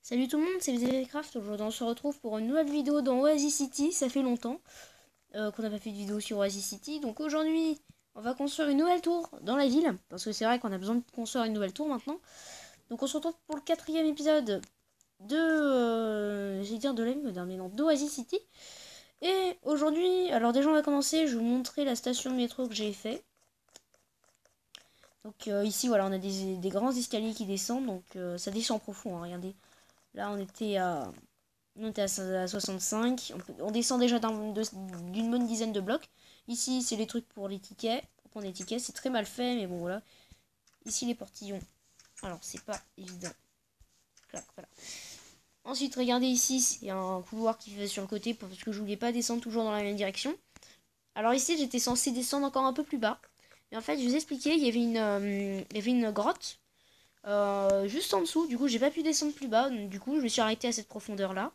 Salut tout le monde, c'est Minecraft. Aujourd'hui on se retrouve pour une nouvelle vidéo dans Oasis City. Ça fait longtemps qu'on n'a pas fait de vidéo sur Oasis City. Donc aujourd'hui on va construire une nouvelle tour dans la ville. Parce que c'est vrai qu'on a besoin de construire une nouvelle tour maintenant. Donc on se retrouve pour le 4e épisode j'allais dire de la ville, mais non, d'Oasis City. Et aujourd'hui, alors déjà on va commencer, je vais vous montrer la station de métro que j'ai fait. Donc ici voilà, on a des grands escaliers qui descendent. Donc ça descend profond, hein, regardez. Là on était à 65. On descend déjà d'une bonne dizaine de blocs. Ici, c'est les trucs pour les tickets. Pour prendre les tickets, c'est très mal fait, mais bon, voilà. Ici, les portillons. Alors, c'est pas évident. Clac, voilà. Ensuite, regardez ici, c'est un couloir qui fait sur le côté parce que je voulais pas descendre toujours dans la même direction. Alors ici, j'étais censé descendre encore un peu plus bas. Mais en fait, je vous expliquais, il y avait une grotte juste en dessous. Du coup, j'ai pas pu descendre plus bas. Du coup, je me suis arrêté à cette profondeur-là.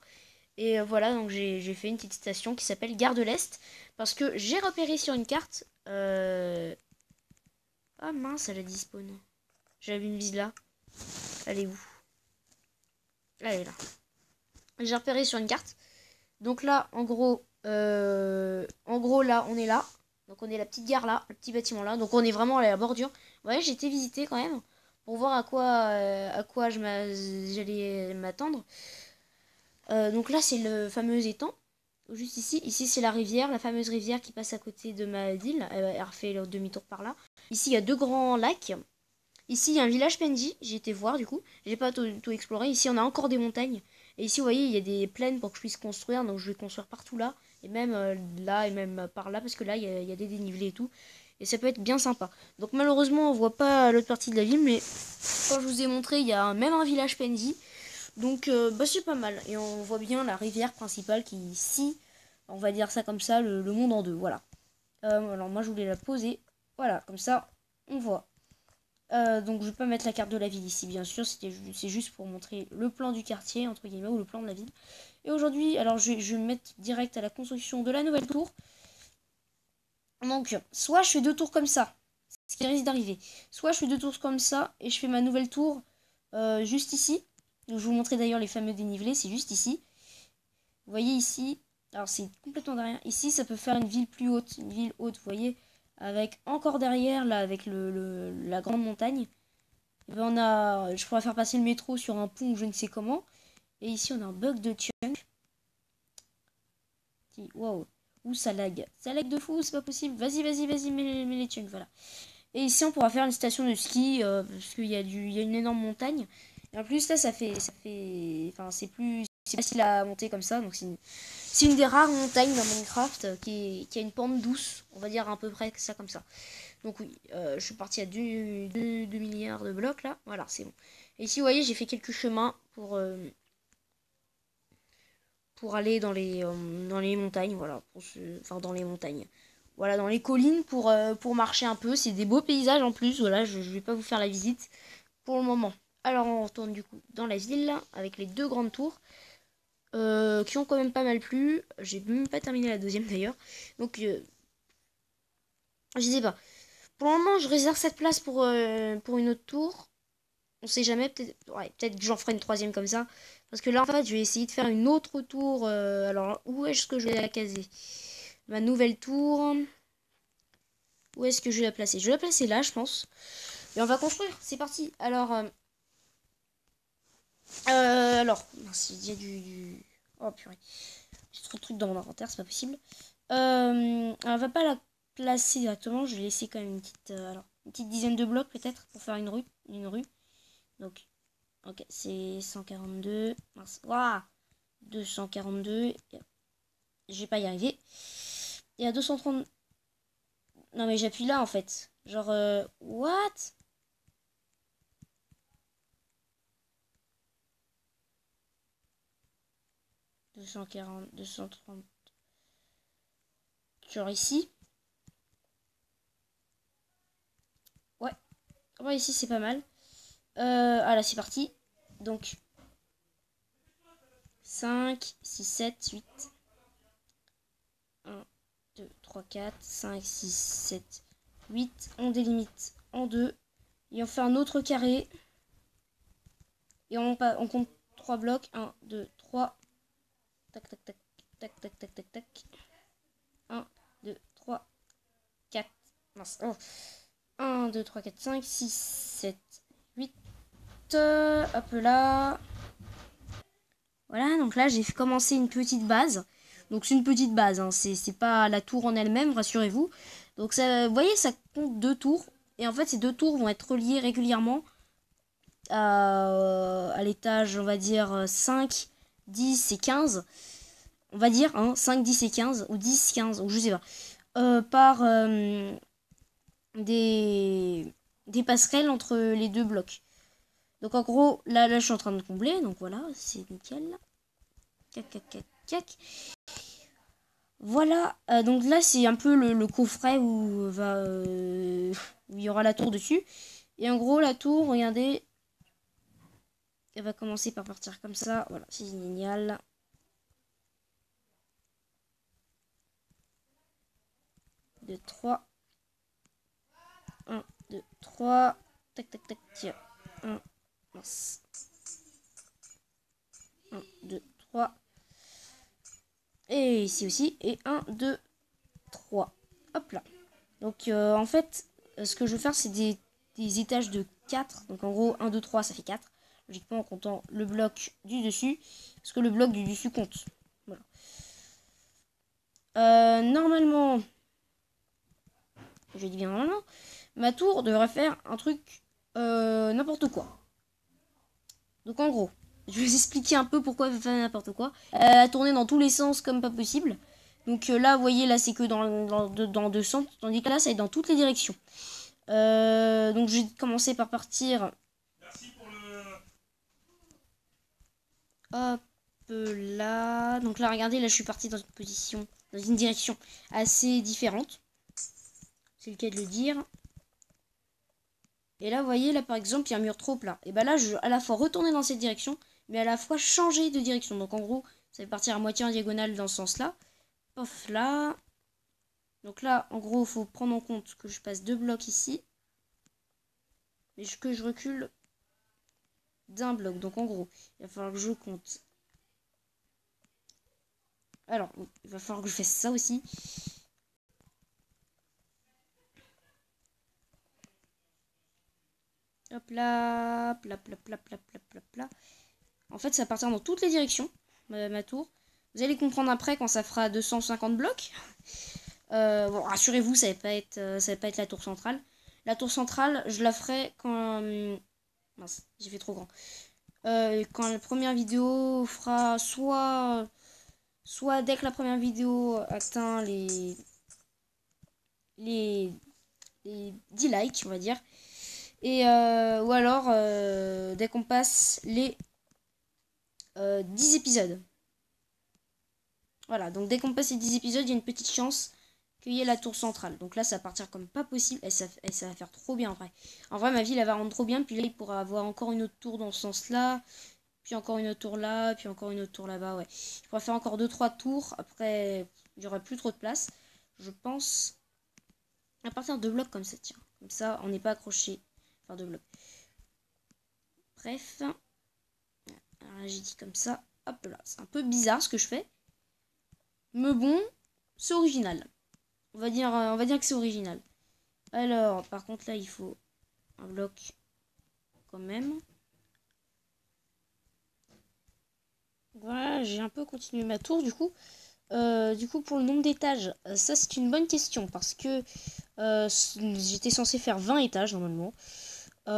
Et voilà, donc j'ai fait une petite station qui s'appelle Gare de l'Est. Parce que j'ai repéré sur une carte... Ah mince, elle a dit spawn. J'avais une bise là. Elle est où? Elle est là. J'ai repéré sur une carte. Donc là, en gros, là, on est là. Donc on est la petite gare là, le petit bâtiment là. Donc on est vraiment à la bordure. Ouais, j'ai été visiter quand même. Pour voir à quoi j'allais m'attendre. Donc là, c'est le fameux étang. Juste ici. Ici, c'est la rivière, la fameuse rivière qui passe à côté de ma ville. Elle refait le demi-tour par là. Ici, il y a deux grands lacs. Ici, il y a un village PNJ. J'ai été voir, du coup. J'ai pas tout exploré. Ici, on a encore des montagnes. Et ici, vous voyez, il y a des plaines pour que je puisse construire. Donc, je vais construire partout là. Et même là, et même par là. Parce que là, il y a des dénivelés et tout. Et ça peut être bien sympa. Donc, malheureusement, on voit pas l'autre partie de la ville. Mais quand je vous ai montré, il y a même un village PNJ. Donc bah, c'est pas mal. Et on voit bien la rivière principale qui scie, on va dire ça comme ça, le monde en deux. Voilà. Alors moi je voulais la poser. Voilà, comme ça on voit. Donc je vais pas mettre la carte de la ville ici bien sûr. C'est juste pour montrer le plan du quartier, entre guillemets, ou le plan de la ville. Et aujourd'hui, alors je vais me mettre direct à la construction de la nouvelle tour. Donc soit je fais deux tours comme ça, ce qui risque d'arriver. Soit je fais deux tours comme ça et je fais ma nouvelle tour juste ici. Donc, je vous montrer d'ailleurs les fameux dénivelés, c'est juste ici. Vous voyez ici, alors c'est complètement derrière. Ici, ça peut faire une ville plus haute, une ville haute, vous voyez, avec encore derrière, là, avec la grande montagne. Et ben je pourrais faire passer le métro sur un pont ou je ne sais comment. Et ici, on a un bug de chunk. Waouh, ouh, ça lag. Ça lag de fou, c'est pas possible. Vas-y, mets les chunks, voilà. Et ici, on pourra faire une station de ski, parce qu'il y a une énorme montagne. Et en plus, là, enfin, c'est facile à monter comme ça. Donc, c'est une des rares montagnes dans Minecraft qui a une pente douce. On va dire à peu près ça comme ça. Donc, oui, je suis parti à 2 milliards de blocs, là. Voilà, c'est bon. Et ici, vous voyez, j'ai fait quelques chemins pour aller dans les montagnes, voilà. Enfin, dans les montagnes. Voilà, dans les collines pour marcher un peu. C'est des beaux paysages en plus. Voilà, je vais pas vous faire la visite pour le moment. Alors on retourne du coup dans la ville avec les deux grandes tours qui ont quand même pas mal plu. J'ai même pas terminé la deuxième d'ailleurs. Donc je sais pas. Pour le moment je réserve cette place pour une autre tour. On sait jamais, peut-être que j'en ferai une troisième comme ça. Parce que là en fait je vais essayer de faire une autre tour. Alors où est-ce que je vais la caser? Ma nouvelle tour. Où est-ce que je vais la placer? Je vais la placer là je pense. Et on va construire, c'est parti. Alors, mince, il y a Oh purée, j'ai trop de trucs dans mon inventaire, c'est pas possible. On va pas la placer directement, je vais laisser quand même une petite dizaine de blocs peut-être pour faire une rue. Donc, ok, c'est 142, mince, waouh, 242, je vais pas y arriver. Et à 230, non mais j'appuie là en fait, genre, what? 240, 230, genre ici. Ouais, ouais ici c'est pas mal. Ah là c'est parti. Donc 5, 6, 7, 8. 1, 2, 3, 4, 5, 6, 7, 8. On délimite en deux. Et on fait un autre carré. Et on compte 3 blocs. 1, 2, 3. Tac, tac, tac, tac, tac, tac, tac, tac. 1, 2, 3, 4. Mince. Oh. 1, 2, 3, 4, 5, 6, 7, 8. Hop là. Voilà, donc là, j'ai commencé une petite base. Donc c'est une petite base, hein. C'est pas la tour en elle-même, rassurez-vous. Donc ça, vous voyez, ça compte 2 tours. Et en fait, ces 2 tours vont être reliés régulièrement à l'étage, on va dire 5, 10 et 15. On va dire hein, 5, 10 et 15, ou 10, 15, ou je sais pas. Par des passerelles entre les 2 blocs. Donc en gros, là je suis en train de combler, donc voilà, c'est nickel. Cac, cac, cac, cac. Voilà, donc là c'est un peu le coffret où il y aura la tour dessus. Et en gros la tour, regardez, elle va commencer par partir comme ça. Voilà, c'est génial. Deux, 3. 1, 2, 3. Tac, tac, tac, tiens. 1, mince. 1, 2, 3. Et ici aussi. Et 1, 2, 3. Hop là. Donc en fait, ce que je veux faire, c'est des étages de 4. Donc en gros, 1, 2, 3, ça fait 4. Logiquement, en comptant le bloc du dessus. Parce que le bloc du dessus compte. Voilà. Normalement, je dis bien normalement, ma tour devrait faire un truc n'importe quoi. Donc en gros, je vais vous expliquer un peu pourquoi elle fait n'importe quoi. Elle a tourné dans tous les sens comme pas possible. Donc là, vous voyez, là c'est que dans 2 sens. Tandis que là, ça est dans toutes les directions. Donc je vais commencer par partir. Hop là. Donc là, regardez, là je suis partie dans une position, dans une direction assez différente. C'est le cas de le dire. Et là, vous voyez, là par exemple, il y a un mur trop plat. Et ben là, je vais à la fois retourner dans cette direction, mais à la fois changer de direction. Donc en gros, ça va partir à moitié en diagonale dans ce sens-là. Pof là. Donc là, en gros, il faut prendre en compte que je passe 2 blocs ici. Mais que je recule d'un bloc. Donc en gros, il va falloir que je compte. Alors, il va falloir que je fasse ça aussi. Hop là, hop là, hop là, hop là, hop là, hop là. En fait, ça va partir dans toutes les directions, ma tour. Vous allez comprendre après quand ça fera 250 blocs. Bon, rassurez-vous, ça va pas être la tour centrale. La tour centrale, je la ferai quand... mince, j'ai fait trop grand. Quand la première vidéo fera soit dès que la première vidéo atteint les 10 likes, on va dire. Et ou alors dès qu'on passe les 10 épisodes. Voilà, donc dès qu'on passe les 10 épisodes, il y a une petite chance qu'il y ait la tour centrale. Donc là, ça va partir comme pas possible. Et ça va faire trop bien en vrai. En vrai, ma ville, elle va rendre trop bien. Puis là, il pourra avoir encore une autre tour dans ce sens-là. Puis encore une autre tour là. Puis encore une autre tour là-bas, ouais. Je pourrais faire encore 2-3 tours. Après, il n'y aura plus trop de place. Je pense à partir de blocs comme ça, tiens. Comme ça, on n'est pas accroché par 2 blocs. Bref. Alors, j'ai dit comme ça. Hop là. C'est un peu bizarre ce que je fais. Mais bon, c'est original. On va dire que c'est original. Alors, par contre, là, il faut un bloc quand même. Voilà, j'ai un peu continué ma tour, du coup. Pour le nombre d'étages, ça, c'est une bonne question. Parce que j'étais censé faire 20 étages, normalement. Mais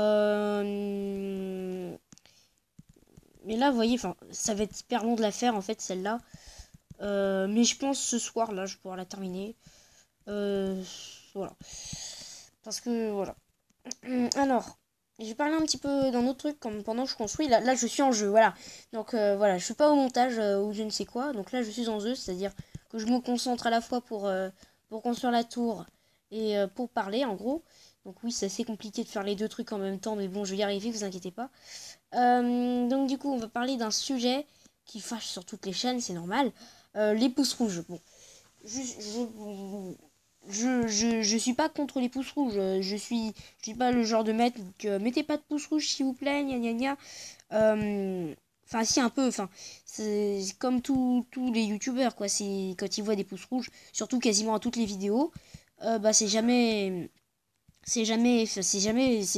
là, vous voyez, ça va être hyper long de la faire, en fait, celle-là. Mais je pense ce soir, là, je vais pouvoir la terminer. Voilà. Parce que, voilà. Alors, je vais parler un petit peu d'un autre truc comme pendant que je construis. Là je suis en jeu, voilà. Donc, voilà, je suis pas au montage ou je ne sais quoi. Donc là, je suis en jeu, c'est-à-dire que je me concentre à la fois pour construire la tour et pour parler, en gros. Donc oui, c'est assez compliqué de faire les 2 trucs en même temps, mais bon, je vais y arriver, vous inquiétez pas. Donc du coup, on va parler d'un sujet qui fâche sur toutes les chaînes, c'est normal. Les pouces rouges. Bon, je suis pas contre les pouces rouges. Je suis pas le genre de maître que mettez pas de pouces rouges s'il vous plaît, gna gna gna. Enfin, si, un peu. Enfin, c'est comme tous les youtubeurs, quoi. C'est quand ils voient des pouces rouges, surtout quasiment à toutes les vidéos, bah, c'est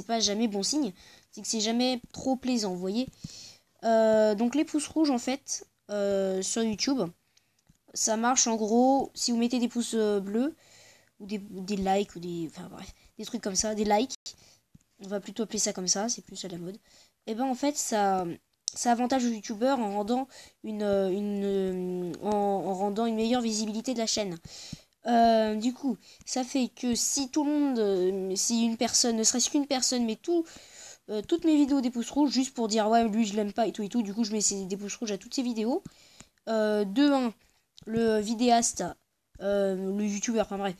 pas jamais bon signe. C'est que c'est jamais trop plaisant, vous voyez. Donc, les pouces rouges, en fait, sur YouTube, ça marche en gros si vous mettez des pouces bleus, ou des likes, ou des. Enfin, bref, des trucs comme ça, des likes. On va plutôt appeler ça comme ça, c'est plus à la mode. Et ben, en fait, ça avantage aux youtubeurs en rendant en rendant une meilleure visibilité de la chaîne. Du coup, ça fait que si tout le monde, si une personne, ne serait-ce qu'une personne, met toutes mes vidéos des pouces rouges juste pour dire ouais, lui je l'aime pas et tout, du coup je mets des pouces rouges à toutes ses vidéos. De 1, le vidéaste, le youtubeur, enfin bref,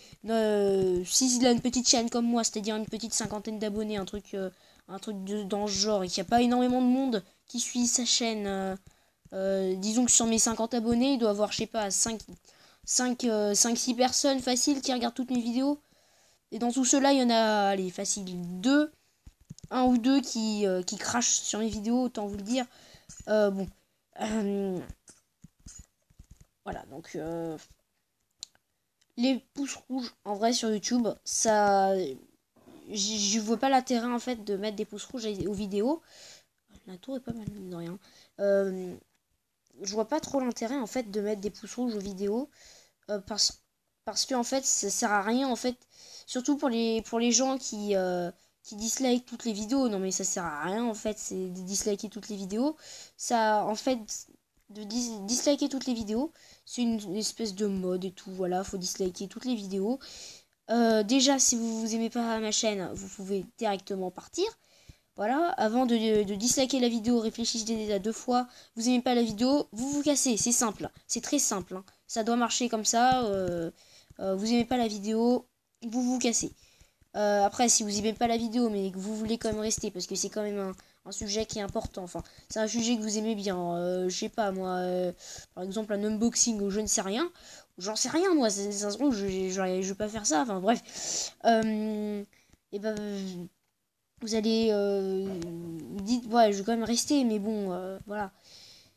s'il a une petite chaîne comme moi, c'est-à-dire une petite cinquantaine d'abonnés, un truc dans ce genre, et qu'il n'y a pas énormément de monde qui suit sa chaîne, disons que sur mes 50 abonnés, il doit avoir, je sais pas, 5-6 personnes faciles qui regardent toutes mes vidéos. Et dans tout cela, il y en a, allez, facile, un ou deux qui crachent sur mes vidéos, autant vous le dire. Bon. Voilà, donc les pouces rouges, en vrai, sur YouTube, ça. Je vois pas l'intérêt, en fait, de mettre des pouces rouges aux vidéos. La tour est pas mal, mine de rien. Je vois pas trop l'intérêt, en fait, de mettre des pouces rouges aux vidéos. Parce que, en fait, ça sert à rien, en fait. Surtout pour les gens qui dislike toutes les vidéos. Non, mais ça sert à rien, en fait, c'est de disliker toutes les vidéos. Ça, en fait, disliker toutes les vidéos, c'est une espèce de mode et tout. Voilà, faut disliker toutes les vidéos. Déjà, si vous aimez pas ma chaîne, vous pouvez directement partir. Voilà, avant de disliker la vidéo, réfléchissez à deux fois. Vous aimez pas la vidéo, vous vous cassez. C'est simple, c'est très simple. Hein. Ça doit marcher comme ça. Vous aimez pas la vidéo, vous vous cassez. Après, si vous aimez pas la vidéo, mais que vous voulez quand même rester, parce que c'est quand même un sujet qui est important. Enfin, c'est un sujet que vous aimez bien. Je sais pas, moi, par exemple, un unboxing ou je ne sais rien. J'en sais rien, moi. Ça se trouve, je vais pas faire ça. Enfin, bref. Et ben, vous allez vous dites, ouais, je vais quand même rester, mais bon, voilà.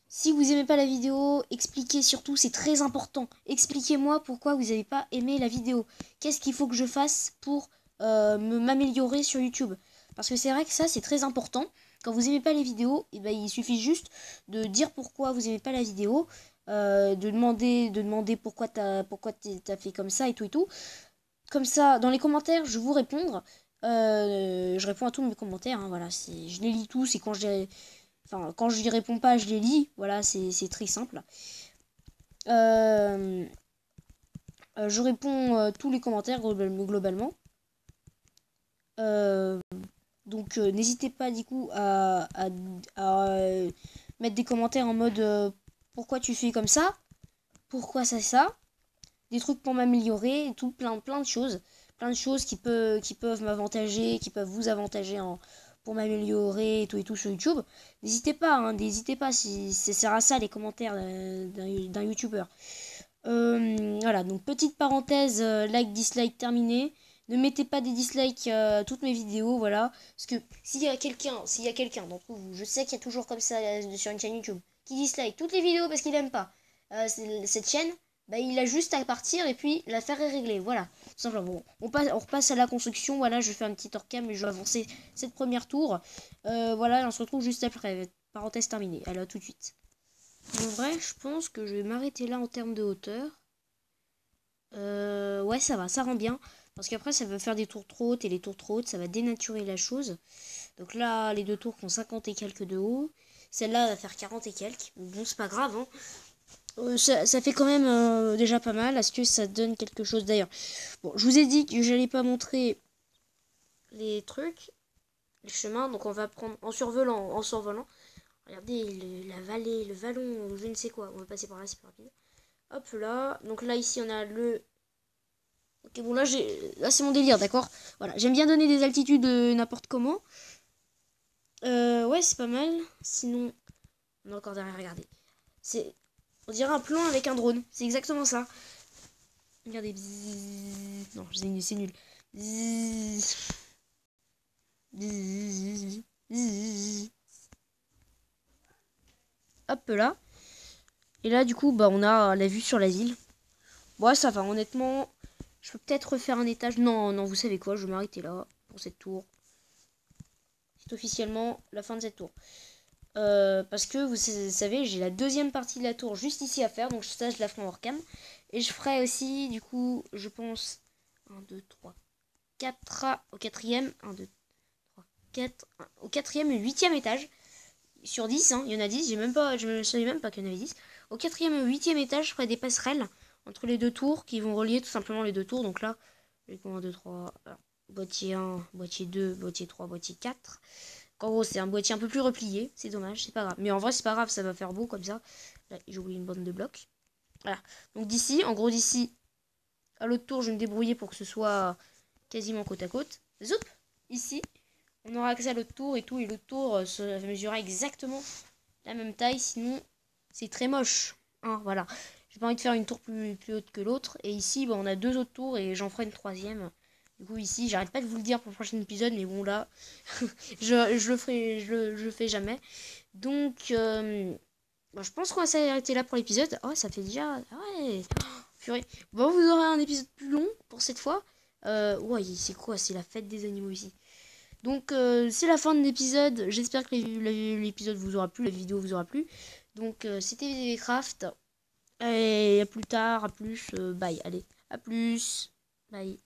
Si vous aimez pas la vidéo, expliquez surtout, c'est très important. Expliquez-moi pourquoi vous n'avez pas aimé la vidéo. Qu'est-ce qu'il faut que je fasse pour m'améliorer sur YouTube. Parce que c'est vrai que ça, c'est très important. Quand vous aimez pas les vidéos, et ben, il suffit juste de dire pourquoi vous aimez pas la vidéo, de demander pourquoi t'as fait comme ça et tout et tout. Comme ça, dans les commentaires, je vous répondre. Je réponds à tous mes commentaires. Hein, voilà, je les lis tous et quand je y réponds pas, je les lis. Voilà, c'est très simple. Je réponds tous les commentaires globalement. Donc n'hésitez pas du coup à mettre des commentaires en mode pourquoi tu fais comme ça, pourquoi ça, des trucs pour m'améliorer, et tout plein de choses. Plein de choses qui peuvent m'avantager, qui peuvent vous avantager pour m'améliorer et tout sur YouTube. N'hésitez pas, hein, n'hésitez pas, si ça sert à ça les commentaires d'un youtubeur. Voilà, donc petite parenthèse, like, dislike terminé. Ne mettez pas des dislikes à toutes mes vidéos, voilà. Parce que s'il y a quelqu'un d'entre vous, je sais qu'il y a toujours comme ça sur une chaîne YouTube, qui dislike toutes les vidéos parce qu'il aime pas cette chaîne, bah il a juste à partir et puis l'affaire est réglée, voilà. Tout simplement. Bon, on repasse à la construction, voilà, je fais un petit orcam mais je vais avancer cette première tour. Voilà, on se retrouve juste après. Parenthèse terminée. Alors, tout de suite. En vrai, je pense que je vais m'arrêter là en termes de hauteur. Ouais, ça va, ça rend bien. Parce qu'après, ça va faire des tours trop hautes. Et les tours trop hautes, ça va dénaturer la chose. Donc là, les deux tours font 50 et quelques de haut. Celle-là va faire 40 et quelques. Bon, c'est pas grave. Hein. Ça fait quand même déjà pas mal. Est-ce que ça donne quelque chose d'ailleurs? Bon, je vous ai dit que j'allais pas montrer les trucs, les chemins. Donc on va prendre en survolant. Regardez la vallée, le vallon, je ne sais quoi. On va passer par là, c'est plus rapide. Hop là. Donc là, ici, on a le... Ok, bon, là, c'est mon délire, d'accord. Voilà, j'aime bien donner des altitudes n'importe comment. Ouais, c'est pas mal. Sinon, on est encore derrière, regardez. On dirait un plan avec un drone. C'est exactement ça. Regardez. Bzzz. Non, c'est nul. Bzzz. Bzzz. Bzzz. hop là. Et là, du coup, bah, on a la vue sur la ville. Bon, ça va, honnêtement. Je peux peut-être refaire un étage. Non, non, vous savez quoi, je vais m'arrêter là pour cette tour. C'est officiellement la fin de cette tour. Parce que vous savez, j'ai la deuxième partie de la tour juste ici à faire. Donc ça, je la ferai en hors-cam. Et je ferai aussi, du coup, je pense, 1, 2, 3, 4 au quatrième. 1, 2, 3, 4. Au quatrième et huitième étage. Sur 10, hein, il y en a 10. Je ne savais même pas qu'il y en avait 10. Au quatrième et huitième étage, je ferai des passerelles entre les deux tours qui vont relier tout simplement les deux tours. Donc là, 1, 2, 3, alors, boîtier 1, boîtier 2, boîtier 3, boîtier 4. En gros, c'est un boîtier un peu plus replié. C'est dommage, c'est pas grave. Mais en vrai, c'est pas grave, ça va faire beau comme ça. Là, j'ai oublié une bande de blocs. Voilà. Donc d'ici, en gros, d'ici à l'autre tour, je vais me débrouiller pour que ce soit quasiment côte à côte. Zoup. Ici, on aura accès à l'autre tour et tout. Et l'autre tour se mesurera exactement la même taille. Sinon, c'est très moche. Hein, voilà. J'ai pas envie de faire une tour plus haute que l'autre. Et ici, bah, on a deux autres tours et j'en ferai une troisième. Du coup, ici, j'arrête pas de vous le dire pour le prochain épisode. Mais bon, là, je le fais jamais. Donc, bon, je pense qu'on va s'arrêter là pour l'épisode. Oh, ça fait déjà... Ah ouais. Purée. Bon, vous aurez un épisode plus long pour cette fois. Ouais, c'est quoi? C'est la fête des animaux ici. Donc, c'est la fin de l'épisode. J'espère que l'épisode vous aura plu, la vidéo vous aura plu. Donc, c'était VVCraft. Et à plus tard, à plus. Bye. Allez, à plus. Bye.